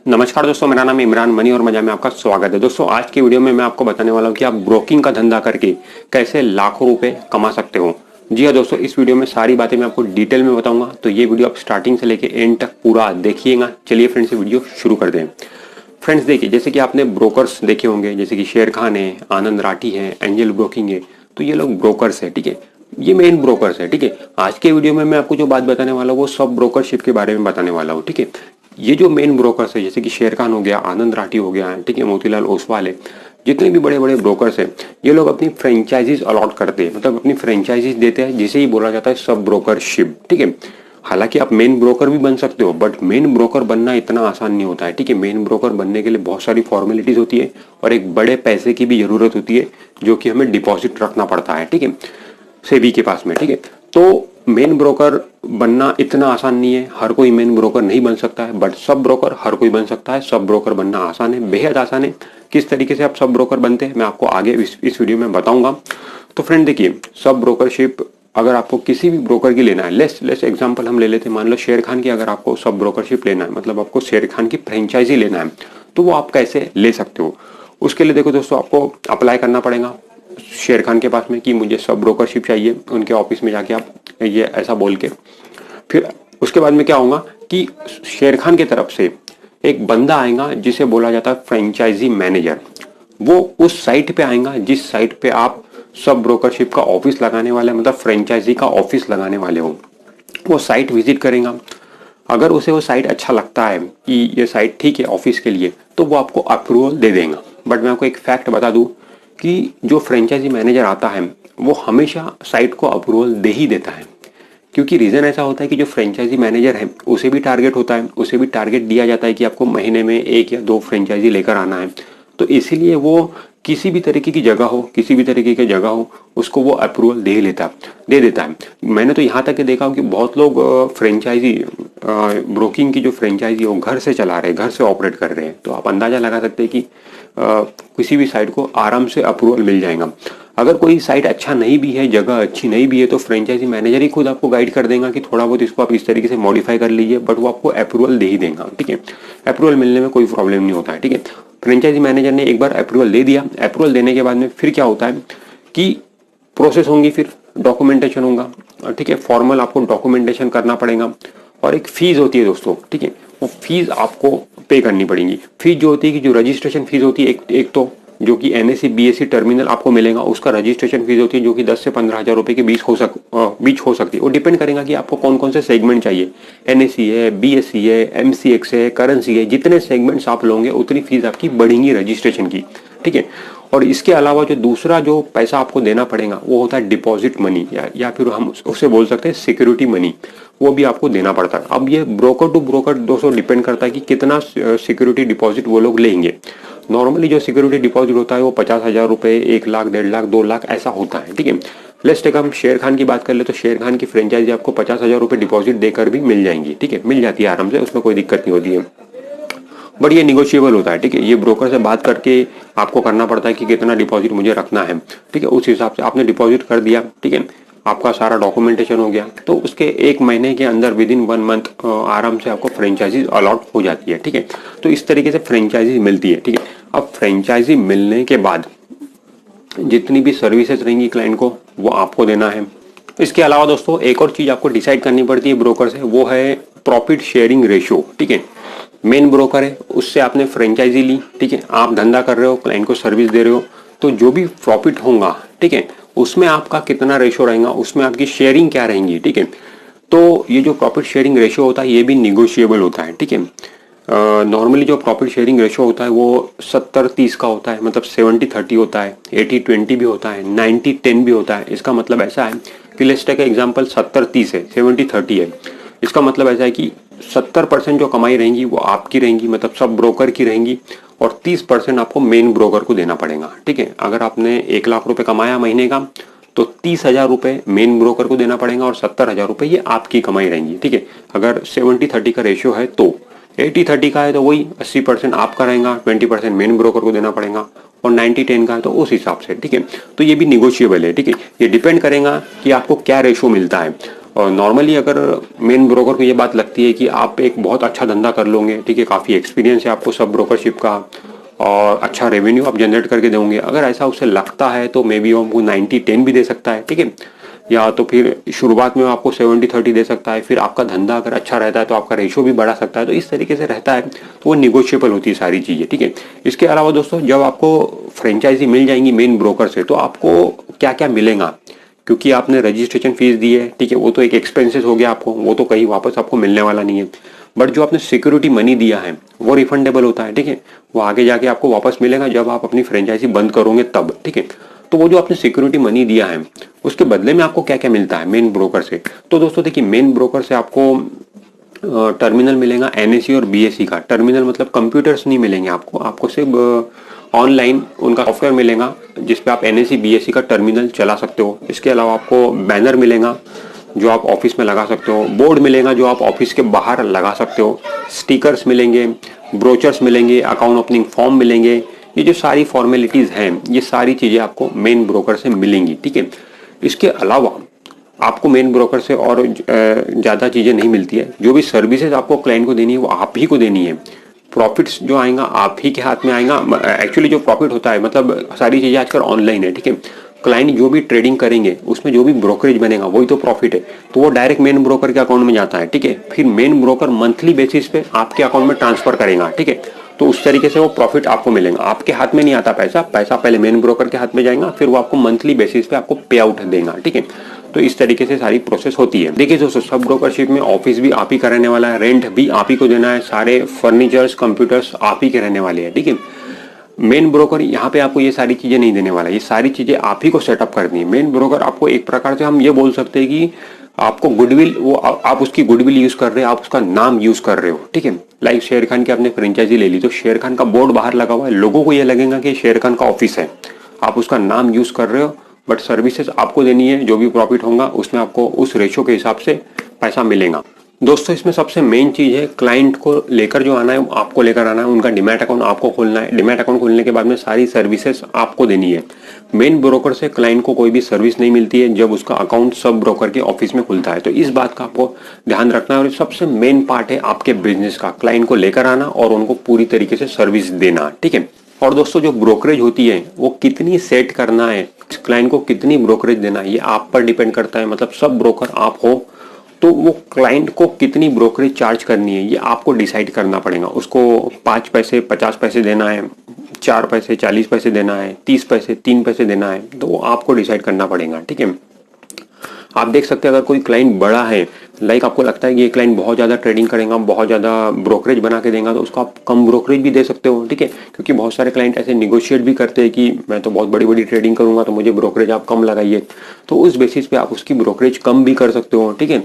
नमस्कार दोस्तों, मेरा नाम इमरान मनी और मजा में आपका स्वागत है। दोस्तों आज की वीडियो में मैं आपको बताने वाला हूं कि आप ब्रोकिंग का धंधा करके कैसे लाखों रुपए कमा सकते हो। जी हाँ दोस्तों, इस वीडियो में सारी बातें मैं आपको डिटेल में बताऊंगा, तो ये वीडियो आप स्टार्टिंग से लेके एंड तक पूरा देखिएगा। चलिए फ्रेंड्स, ये वीडियो शुरू कर दें। फ्रेंड्स देखिए, जैसे कि आपने ब्रोकर्स देखे होंगे, जैसे कि शेर खान है, आनंद राठी है, एंजल ब्रोकिंग है, तो ये लोग ब्रोकर्स है। ठीक है, ये मेन ब्रोकर्स है। ठीक है, आज के वीडियो में मैं आपको जो बात बताने वाला हूँ वो सब ब्रोकरशिप के बारे में बताने वाला हूँ। ठीक है, ये जो मेन ब्रोकर्स है, जैसे कि शेर खान हो गया, आनंद राठी हो गया, ठीक है, मोतीलाल ओसवाल है, जितने भी बड़े बड़े ब्रोकर्स हैं, ये लोग अपनी फ्रेंचाइजीज अलॉट करते हैं, मतलब अपनी फ्रेंचाइजीज देते हैं, जिसे ही बोला जाता है सब ब्रोकरशिप। ठीक है, हालांकि आप मेन ब्रोकर भी बन सकते हो, बट मेन ब्रोकर बनना इतना आसान नहीं होता है। ठीक है, मेन ब्रोकर बनने के लिए बहुत सारी फॉर्मेलिटीज होती है और एक बड़े पैसे की भी जरूरत होती है, जो कि हमें डिपॉजिट रखना पड़ता है। ठीक है, सेबी के पास में। ठीक है, तो मेन ब्रोकर बनना इतना आसान नहीं है, हर कोई मेन ब्रोकर नहीं बन सकता है, बट सब ब्रोकर हर कोई बन सकता है। सब ब्रोकर बनना आसान है, बेहद आसान है। किस तरीके से आप सब ब्रोकर बनते हैं मैं आपको आगे इस वीडियो में बताऊंगा। तो फ्रेंड देखिए, सब ब्रोकरशिप अगर आपको किसी भी ब्रोकर की लेना है, लेस एग्जांपल हम ले लेते हैं, मान लो शेर खान की अगर आपको सब ब्रोकरशिप लेना है, मतलब आपको शेर खान की फ्रेंचाइजी लेना है, तो वो आप कैसे ले सकते हो। उसके लिए देखो दोस्तों, आपको अप्लाई करना पड़ेगा शेर खान के पास में कि मुझे सब ब्रोकरशिप चाहिए। उनके ऑफिस में जाके आप ये ऐसा बोल के, फिर उसके बाद में क्या होगा कि शेर खान की तरफ से एक बंदा आएगा जिसे बोला जाता है फ्रेंचाइजी मैनेजर। वो उस साइट पे आएगा जिस साइट पे आप सब ब्रोकरशिप का ऑफिस लगाने वाले, मतलब फ्रेंचाइजी का ऑफिस लगाने वाले हो। वो साइट विजिट करेगा, अगर उसे वो साइट अच्छा लगता है कि ये साइट ठीक है ऑफिस के लिए, तो वो आपको अप्रूवल दे देगा। बट मैं आपको एक फैक्ट बता दूं कि जो फ्रेंचाइजी मैनेजर आता है वो हमेशा साइट को अप्रूवल दे ही देता है, क्योंकि रीजन ऐसा होता है कि जो फ्रेंचाइजी मैनेजर है उसे भी टारगेट होता है, उसे भी टारगेट दिया जाता है कि आपको महीने में 1 या 2 फ्रेंचाइजी लेकर आना है। तो इसीलिए वो किसी भी तरीके की जगह हो, किसी भी तरीके की जगह हो, उसको वो अप्रूवल दे देता है। मैंने तो यहाँ तक के देखा हूँ कि बहुत लोग फ्रेंचाइजी ब्रोकिंग की जो फ्रेंचाइजी है वो घर से चला रहे हैं, घर से ऑपरेट कर रहे हैं। तो आप अंदाजा लगा सकते हैं कि किसी भी साइट को आराम से अप्रूवल मिल जाएगा। अगर कोई साइट अच्छा नहीं भी है, जगह अच्छी नहीं भी है, तो फ्रेंचाइजी मैनेजर ही खुद आपको गाइड कर देगा कि थोड़ा बहुत इसको आप इस तरीके से मॉडिफाई कर लीजिए, बट वो आपको अप्रूवल दे ही देगा। ठीक है, अप्रूवल मिलने में कोई प्रॉब्लम नहीं होता है। ठीक है, फ्रेंचाइजी मैनेजर ने एक बार अप्रूवल दे दिया, अप्रूवल देने के बाद में फिर क्या होता है कि प्रोसेस होंगी, फिर डॉक्यूमेंटेशन होगा। ठीक है, फॉर्मल आपको डॉक्यूमेंटेशन करना पड़ेगा और एक फीस होती है दोस्तों। ठीक है, वो फीस आपको पे करनी पड़ेगी। फीस जो होती है कि जो रजिस्ट्रेशन फीस होती है, एक तो जो कि एनएससी बीएससी टर्मिनल आपको मिलेगा, उसका रजिस्ट्रेशन फीस होती है जो कि 10 से 15 हज़ार रुपए के बीच हो सकती है। वो डिपेंड करेगा कि आपको कौन कौन से सेगमेंट चाहिए, एनएससी है, बीएससी है, एमसीएक्स है, करेंसी है। जितने सेगमेंट्स आप लोगे उतनी फीस आपकी बढ़ेगी रजिस्ट्रेशन की। ठीक है, और इसके अलावा जो दूसरा जो पैसा आपको देना पड़ेगा वो होता है डिपॉजिट मनी, या फिर हम उसे बोल सकते हैं सिक्योरिटी मनी। वो भी आपको देना पड़ता है। अब ये ब्रोकर टू ब्रोकर दोस्तों डिपेंड करता है कि कितना सिक्योरिटी डिपॉजिट वो लोग लेंगे। नॉर्मली जो सिक्योरिटी डिपॉजिट होता है वो 50,000 रुपए, 1 लाख, 1.5 लाख, 2 लाख ऐसा होता है। ठीक है, लेट्स टेक हम शेर खान की बात कर ले तो शेर खान की फ्रेंचाइजी आपको 50,000 रुपए डिपॉजिट देकर भी मिल जाएंगी। ठीक है, मिल जाती है आराम से, उसमें कोई दिक्कत नहीं होती है, बट ये निगोशिएबल होता है। ठीक है, ये ब्रोकर से बात करके आपको करना पड़ता है कि कितना डिपॉजिट मुझे रखना है। ठीक है, उस हिसाब से आपने डिपॉजिट कर दिया। ठीक है, आपका सारा डॉक्यूमेंटेशन हो गया, तो उसके 1 महीने के अंदर विदिन 1 मंथ आराम से आपको फ्रेंचाइजी अलॉट हो जाती है। ठीक है, तो इस तरीके से फ्रेंचाइजी मिलती है। ठीक है, अब फ्रेंचाइजी मिलने के बाद जितनी भी सर्विसेज रहेंगी क्लाइंट को वो आपको देना है। इसके अलावा दोस्तों एक और चीज आपको डिसाइड करनी पड़ती है ब्रोकर से, वो है प्रॉफिट शेयरिंग रेशियो। ठीक है, मेन ब्रोकर है, उससे आपने फ्रेंचाइजी ली। ठीक है, आप धंधा कर रहे हो, क्लाइंट को सर्विस दे रहे हो, तो जो भी प्रॉफिट होगा, ठीक है, उसमें आपका कितना रेशियो रहेगा, उसमें आपकी शेयरिंग क्या रहेंगी। ठीक है, तो ये जो प्रॉफिट शेयरिंग रेशियो होता है ये भी निगोशिएबल होता है। ठीक है, नॉर्मली जो प्रॉफिट शेयरिंग रेशियो होता है वो 70-30 का होता है, मतलब 70-30 होता है, 80-20 भी होता है, 90-10 भी होता है। इसका मतलब ऐसा है कि लेट्स टेक एग्जांपल 70-30 है, 70-30 है। इसका मतलब ऐसा है कि 70% जो कमाई रहेंगी वो आपकी रहेंगी, मतलब सब ब्रोकर की रहेंगी, और 30% आपको मेन ब्रोकर को देना पड़ेगा। ठीक है, अगर आपने 1 लाख रुपए कमाया महीने का, तो 30,000 रुपए मेन ब्रोकर को देना पड़ेगा और 70,000 रुपए ये आपकी कमाई रहेंगी। ठीक है, अगर 70-30 का रेशियो है, तो 80-30 का है तो वही 80% आपका रहेगा, 20% मेन ब्रोकर को देना पड़ेगा, और 90-10 का है तो उस हिसाब से। ठीक है, तो ये भी निगोशिएबल है। ठीक है, ये डिपेंड करेगा कि आपको क्या रेशियो मिलता है। और नॉर्मली अगर मेन ब्रोकर को ये बात लगती है कि आप एक बहुत अच्छा धंधा कर लोगे, ठीक है, काफ़ी एक्सपीरियंस है आपको सब ब्रोकरशिप का और अच्छा रेवेन्यू आप जनरेट करके दोगे, अगर ऐसा उसे लगता है तो मे बी वो आपको 90-10 भी दे सकता है, ठीक है, या तो फिर शुरुआत में आपको 70-30 दे सकता है। फिर आपका धंधा अगर अच्छा रहता है तो आपका रेशो भी बढ़ा सकता है। तो इस तरीके से रहता है, तो वो निगोशिएबल होती है सारी चीज़ें, ठीक है। इसके अलावा दोस्तों जब आपको फ्रेंचाइजी मिल जाएंगी मेन ब्रोकर से, तो आपको क्या क्या मिलेगा, क्योंकि आपने रजिस्ट्रेशन फीस दी है, ठीक है, वो तो एक एक्सपेंसेस हो गया आपको, वो तो कहीं वापस आपको मिलने वाला नहीं है। बट जो आपने सिक्योरिटी मनी दिया है वो रिफंडेबल होता है, ठीक है, वो आगे जाके आपको वापस मिलेगा जब आप अपनी फ्रेंचाइजी बंद करोगे तब, ठीक है। तो वो जो आपने सिक्योरिटी मनी दिया है उसके बदले में आपको क्या क्या मिलता है मेन ब्रोकर से। तो दोस्तों देखिए, मेन ब्रोकर से आपको टर्मिनल मिलेगा एनएसी और बीएससी का। टर्मिनल मतलब कंप्यूटर्स नहीं मिलेंगे आपको, आपको सिर्फ ऑनलाइन उनका सॉफ्टवेयर मिलेगा जिसपे आप एनएसी बीएससी का टर्मिनल चला सकते हो। इसके अलावा आपको बैनर मिलेगा जो आप ऑफिस में लगा सकते हो, बोर्ड मिलेगा जो आप ऑफिस के बाहर लगा सकते हो, स्टिकर्स मिलेंगे, ब्रोचर्स मिलेंगे, अकाउंट ओपनिंग फॉर्म मिलेंगे। ये जो सारी फॉर्मेलिटीज़ हैं ये सारी चीज़ें आपको मेन ब्रोकर से मिलेंगी, ठीक है। इसके अलावा आपको मेन ब्रोकर से और ज़्यादा चीज़ें नहीं मिलती है। जो भी सर्विसेज आपको क्लाइंट को देनी है वो आप ही को देनी है। प्रॉफिट्स जो आएगा आप ही के हाथ में आएगा। एक्चुअली जो प्रॉफिट होता है, मतलब सारी चीज़ें आजकल ऑनलाइन है, ठीक है। क्लाइंट जो भी ट्रेडिंग करेंगे उसमें जो भी ब्रोकरेज बनेगा वही तो प्रॉफिट है, तो वो डायरेक्ट मेन ब्रोकर के अकाउंट में जाता है, ठीक है। फिर मेन ब्रोकर मंथली बेसिस पे आपके अकाउंट में ट्रांसफर करेगा, ठीक है। तो उस तरीके से वो प्रॉफिट आपको मिलेगा, आपके हाथ में नहीं आता पैसा, पैसा पहले मेन ब्रोकर के हाथ में जाएगा, फिर वो आपको मंथली बेसिस पे आपको पे आउट देगा, ठीक है। तो इस तरीके से सारी प्रोसेस होती है। देखिए दोस्तों, सब ब्रोकरशिप में ऑफिस भी आप ही का रहने वाला है, रेंट भी आप ही को देना है, सारे फर्नीचर्स कंप्यूटर्स आप ही के रहने वाले हैं, ठीक है। मेन ब्रोकर यहाँ पे आपको ये सारी चीजें नहीं देने वाला, ये सारी चीजें आप ही को सेटअप करनी है। मेन ब्रोकर आपको एक प्रकार से हम ये बोल सकते हैं कि आपको गुडविल, वो आप उसकी गुडविल यूज कर रहे हो, आप उसका नाम यूज कर रहे हो, ठीक है। लाइक शेर खान की आपने फ्रेंचाइजी ले ली तो शेर खान का बोर्ड बाहर लगा हुआ है, लोगों को ये लगेगा कि शेर खान का ऑफिस है, आप उसका नाम यूज कर रहे हो, बट सर्विसेज आपको देनी है। जो भी प्रॉफिट होगा उसमें आपको उस रेशो के हिसाब से पैसा मिलेगा। दोस्तों इसमें सबसे मेन चीज है, क्लाइंट को लेकर जो आना है आपको लेकर आना है, उनका डिमैट अकाउंट आपको खोलना है। डिमैट अकाउंट खोलने के बाद में सारी सर्विसेज आपको देनी है। मेन ब्रोकर से क्लाइंट को कोई भी सर्विस नहीं मिलती है जब उसका अकाउंट सब ब्रोकर के ऑफिस में खुलता है। तो इस बात का आपको ध्यान रखना है और सबसे मेन पार्ट है आपके बिजनेस का, क्लाइंट को लेकर आना और उनको पूरी तरीके से सर्विस देना, ठीक है। और दोस्तों जो ब्रोकरेज होती है वो कितनी सेट करना है, क्लाइंट को कितनी ब्रोकरेज देना है, ये आप पर डिपेंड करता है। मतलब सब ब्रोकर आप हो तो वो क्लाइंट को कितनी ब्रोकरेज चार्ज करनी है ये आपको डिसाइड करना पड़ेगा। उसको 5 पैसे 50 पैसे देना है, 4 पैसे 40 पैसे देना है, 30 पैसे 3 पैसे देना है, तो वो आपको डिसाइड करना पड़ेगा, ठीक है। आप देख सकते हैं अगर कोई क्लाइंट बड़ा है, लाइक आपको लगता है कि ये क्लाइंट बहुत ज़्यादा ट्रेडिंग करेगा, बहुत ज़्यादा ब्रोकरेज बना के देगा, तो उसको आप कम ब्रोकरेज भी दे सकते हो, ठीक है। क्योंकि बहुत सारे क्लाइंट ऐसे निगोशिएट भी करते हैं कि मैं तो बहुत बड़ी बड़ी ट्रेडिंग करूंगा तो मुझे ब्रोकरेज आप कम लगाइए, तो उस बेसिस पे आप उसकी ब्रोकरेज कम भी कर सकते हो, ठीक है।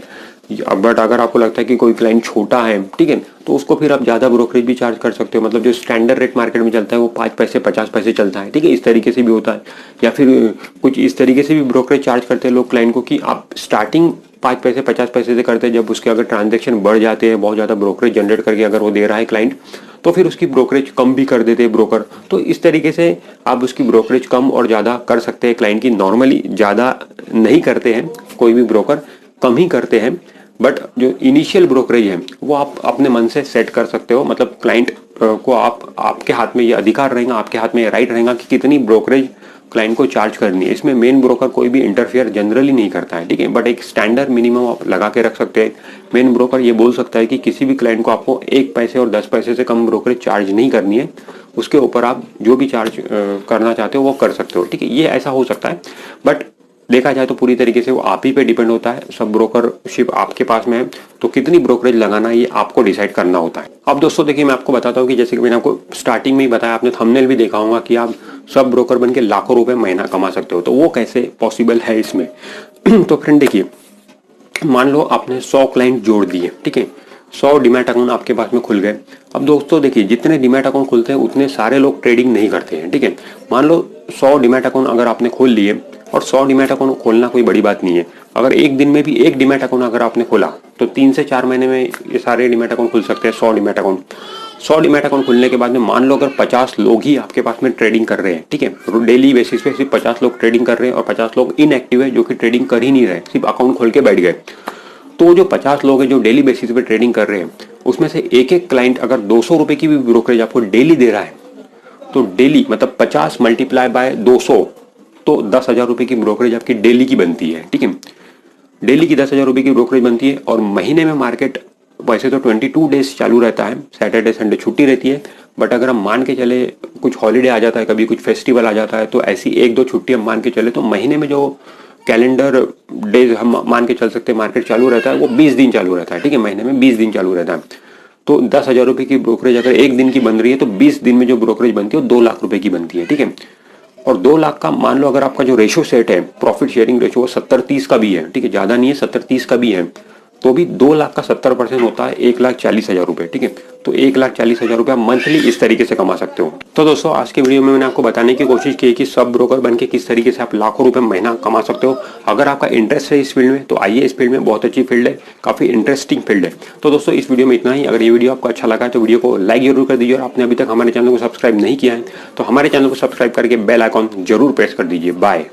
बट अगर आपको लगता है कि कोई क्लाइंट छोटा है, ठीक है, तो उसको फिर आप ज़्यादा ब्रोकरेज भी चार्ज कर सकते हो। मतलब जो स्टैंडर्ड रेट मार्केट में चलता है वो 5 पैसे 50 पैसे चलता है, ठीक है, इस तरीके से भी होता है। या फिर कुछ इस तरीके से भी ब्रोकरेज चार्ज करते हैं लोग क्लाइंट को कि आप स्टार्टिंग 5 पैसे 50 पैसे से करते हैं, जब उसके अगर ट्रांजेक्शन बढ़ जाते हैं, बहुत ज़्यादा ब्रोकरेज जनरेट करके अगर वो दे रहा है क्लाइंट, तो फिर उसकी ब्रोकरेज कम भी कर देते हैं ब्रोकर। तो इस तरीके से आप उसकी ब्रोकरेज कम और ज़्यादा कर सकते हैं क्लाइंट की। नॉर्मली ज़्यादा नहीं करते हैं कोई भी ब्रोकर, कम ही करते हैं, बट जो इनिशियल ब्रोकरेज है वो आप अपने मन से सेट कर सकते हो। मतलब क्लाइंट को आपके हाथ में ये अधिकार रहेगा, आपके हाथ में ये राइट रहेगा कि कितनी ब्रोकरेज क्लाइंट को चार्ज करनी है। इसमें मेन ब्रोकर कोई भी इंटरफेयर जनरली नहीं करता है, ठीक है, बट एक स्टैंडर्ड मिनिमम आप लगा के रख सकते हैं। मेन ब्रोकर ये बोल सकता है कि किसी भी क्लाइंट को आपको 1 पैसे और 10 पैसे से कम ब्रोकरेज चार्ज नहीं करनी है, उसके ऊपर आप जो भी चार्ज करना चाहते हो वो कर सकते हो, ठीक है। ये ऐसा हो सकता है, बट देखा जाए तो पूरी तरीके से वो आप ही पे डिपेंड होता है। सब ब्रोकरशिप आपके पास में है तो कितनी ब्रोकरेज लगाना ये आपको डिसाइड करना होता है। अब दोस्तों देखिए, मैं आपको बताता हूँ कि जैसे कि मैंने आपको स्टार्टिंग में ही बताया, आपने थंबनेल भी देखा होगा कि आप सब ब्रोकर बन के लाखों रुपए महीना कमा सकते हो। तो वो कैसे पॉसिबल है इसमें तो फ्रेंड देखिए, मान लो आपने 100 क्लाइंट जोड़ दिए, ठीक है, 100 डीमैट अकाउंट आपके पास में खुल गए। अब दोस्तों देखिए, जितने डीमैट अकाउंट खुलते हैं उतने सारे लोग ट्रेडिंग नहीं करते हैं, ठीक है। मान लो 100 डीमैट अकाउंट अगर आपने खोल लिए, और 100 डीमैट अकाउंट खोलना कोई बड़ी बात नहीं है। अगर एक दिन में भी एक डीमैट अकाउंट अगर आपने खोला तो 3 से 4 महीने में ये सारे डीमैट अकाउंट खुल सकते हैं। 100 डीमैट अकाउंट खुलने के बाद में मान लो अगर 50 लोग ही आपके पास में ट्रेडिंग कर रहे हैं, ठीक है, डेली बेसिस पे सिर्फ 50 लोग ट्रेडिंग कर रहे हैं और 50 लोग इनएक्टिव है जो कि ट्रेडिंग कर ही नहीं रहे, सिर्फ अकाउंट खोल के बैठ गए, तो जो 50 लोग हैं जो डेली बेसिस पे ट्रेडिंग कर रहे हैं, उसमें से एक एक क्लाइंट अगर 200 रुपए की भी ब्रोकरेज आपको डेली दे रहा है, तो डेली मतलब 50 मल्टीप्लाई बाय 200, तो 10,000 रुपए की ब्रोकरेज आपकी डेली की बनती है। ठीक है, डेली की 10,000 रुपए की ब्रोकरेज बनती है। और महीने में मार्केट वैसे तो 22 डेज चालू रहता है, सैटरडे संडे छुट्टी रहती है, बट अगर हम मान के चले कुछ हॉलीडे आ जाता है, कभी कुछ फेस्टिवल आ जाता है, तो ऐसी एक दो छुट्टी हम मान के चले, तो महीने में जो कैलेंडर डेज हम मान के चल सकते हैं मार्केट चालू रहता है, वो 20 दिन चालू रहता है। ठीक है, महीने में 20 दिन चालू रहता है। तो 10,000 रुपए की ब्रोकरेज अगर एक दिन की बन रही है, तो 20 दिन में जो ब्रोकरेज बनती है वो 2 लाख रुपए की बनती है। ठीक है, और 2 लाख का मान लो अगर आपका जो रेशो सेट है, प्रॉफिट शेयरिंग रेशो, वो 70-30 का भी है। ठीक है, ज्यादा नहीं है, 70-30 का भी है, तो भी 2 लाख का 70% होता है 1,40,000 रुपए। ठीक है, तो 1,40,000 रुपए आप मंथली इस तरीके से कमा सकते हो। तो दोस्तों आज के वीडियो में मैंने आपको बताने की कोशिश की कि सब ब्रोकर बन के किस तरीके से आप लाखों रुपए महीना कमा सकते हो। अगर आपका इंटरेस्ट है इस फील्ड में, तो आइए, इस फील्ड में बहुत अच्छी फील्ड है, काफी इंटरेस्टिंग फील्ड है। तो दोस्तों इस वीडियो में इतना ही। अगर ये वीडियो आपको अच्छा लगा है तो वीडियो को लाइक जरूर कर दीजिए, और आपने अभी तक हमारे चैनल को सब्सक्राइब नहीं किया है तो हमारे चैनल को सब्सक्राइब करके बेल आइकॉन जरूर प्रेस कर दीजिए। बाय।